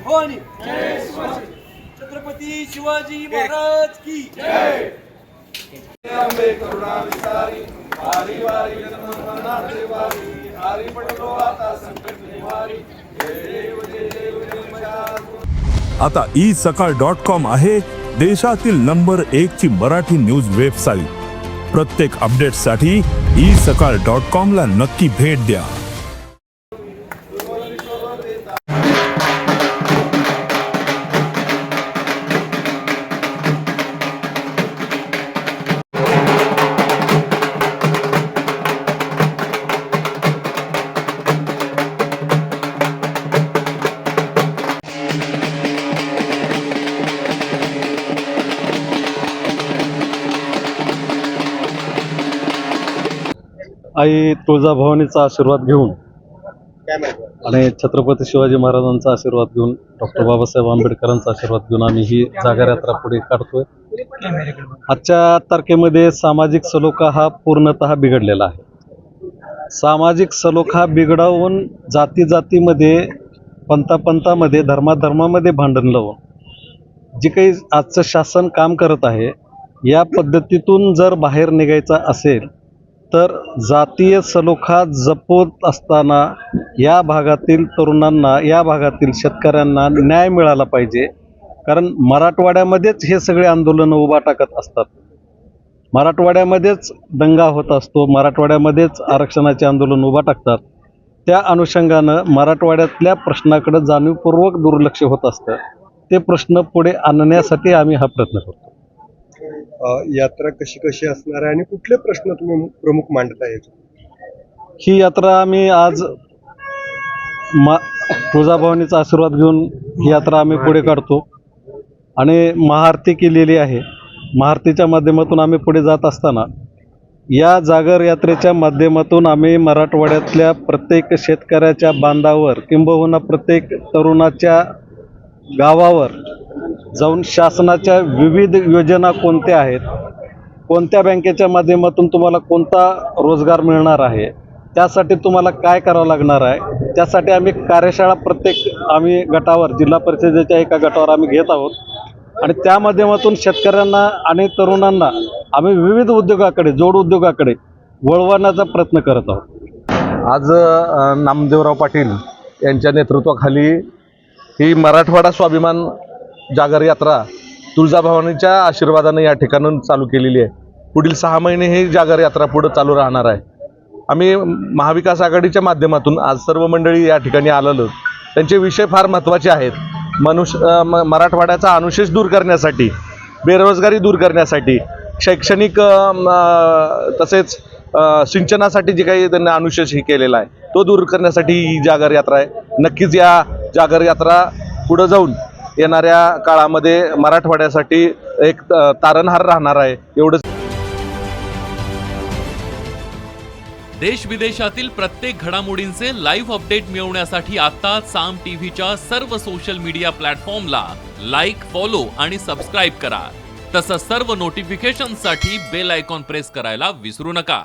भवानी, छत्रपती शिवाजी महाराज की जय. अंबे करुणा विसारी, वारी वारी जन्मनाथे वारी, हरी पटलो आता संकट निवारी. जय देव जय देव जय मशाल. आता isakal.com आहे देशातील नंबर 1 ची मराठी न्यूज वेबसाईट. प्रत्येक अपडेटसाठी isakal.com ला नक्की भेट द्या. आई तुळजाभवानीचा आशीर्वाद घेऊन आणि छत्रपती शिवाजी महाराजांचा आशीर्वाद घेऊन डॉक्टर बाबासाहेब आंबेडकरांचा आशीर्वाद घेऊन आम्ही ही जागर यात्रा पुढे काढतोय. आजच्या तारखेमध्ये सामाजिक सलोखा हा पूर्णतः बिघडलेला आहे. सामाजिक सलोखा बिघडवून जातीमध्ये पंथामध्ये धर्मामध्ये भांडण लावून जे काही आजचं शासन काम करत आहे या पद्धतीतून जर बाहेर निघायचा असेल तर जातीय सलोखा जपत असताना या भागातील तरुणांना, या भागातील शेतकऱ्यांना न्याय मिळाला पाहिजे. कारण मराठवाड्यामध्येच हे सगळे आंदोलनं उभा टाकत असतात, मराठवाड्यामध्येच दंगा होत असतो, मराठवाड्यामध्येच आरक्षणाचे आंदोलन उभा टाकतात. त्या अनुषंगानं मराठवाड्यातल्या प्रश्नाकडे जाणीवपूर्वक दुर्लक्ष होत असतं. ते प्रश्न पुढे आणण्यासाठी आम्ही हा प्रयत्न करतो. यात्रा कशी असणार आहे आणि कुठले प्रश्न तुम्ही प्रमुख मांडताय? ही यात्रा आम्ही आज तुळजाभवानीचा आशीर्वाद घेऊन ही यात्रा आम्ही पुढे काढतो आणि महाआरती केलेली आहे. महाआरतीच्या माध्यमातून आम्ही पुढे जात असताना या जागर यात्रेच्या माध्यमातून आम्ही मराठवाड्यातल्या प्रत्येक शेतकऱ्याच्या बांधावर किंबहुना प्रत्येक तरुणाच्या गावावर जाऊन शासनाच्या विविध योजना कोणत्या आहेत, कोणत्या बँकेच्या माध्यमातून तुम्हाला कोणता रोजगार मिळणार आहे, त्यासाठी तुम्हाला काय करावं लागणार आहे, त्यासाठी आम्ही कार्यशाळा आम्ही गटावर, जिल्हा परिषदेच्या एका गटावर आम्ही घेत आहोत आणि त्या माध्यमातून शेतकऱ्यांना आणि तरुणांना आम्ही विविध उद्योगाकडे, जोड उद्योगाकडे वळवण्याचा प्रयत्न करत आहोत. आज नामदेवराव पाटील यांच्या नेतृत्वाखाली ही मराठवाडा स्वाभिमान जागर यात्रा तुळजाभवानीच्या आशीर्वादाने या ठिकाणून चालू केलेली आहे. पुढील 6 महिने ही जागर यात्रा पुढे चालू राहणार आहे. आम्ही महाविकास आघाडीच्या माध्यमातून आज सर्व मंडळी या ठिकाणी आलेलो. त्यांचे विषय फार महत्त्वाचे आहेत. मराठवाड्याचा अनुशेष दूर करण्यासाठी, बेरोजगारी दूर करण्यासाठी, शैक्षणिक तसेच सिंचनासाठी जे काही त्यांनी अनुशेष केलेला आहे तो दूर करण्यासाठी ही जागर यात्रा आहे. नक्कीच या जागर यात्रा पुढे जाऊन येणाऱ्या काळामध्ये मराठवाड्यासाठी एक तारणहार राहणार आहे. एवढंच. देश विदेशातील प्रत्येक घडामोडींचे लाईव्ह अपडेट मिळवण्यासाठी आता साम टीव्हीच्या सर्व सोशल मीडिया प्लॅटफॉर्मला लाईक, फॉलो आणि सबस्क्राईब करा. तसंच सर्व नोटिफिकेशनसाठी बेल आयकॉन प्रेस करायला विसरू नका.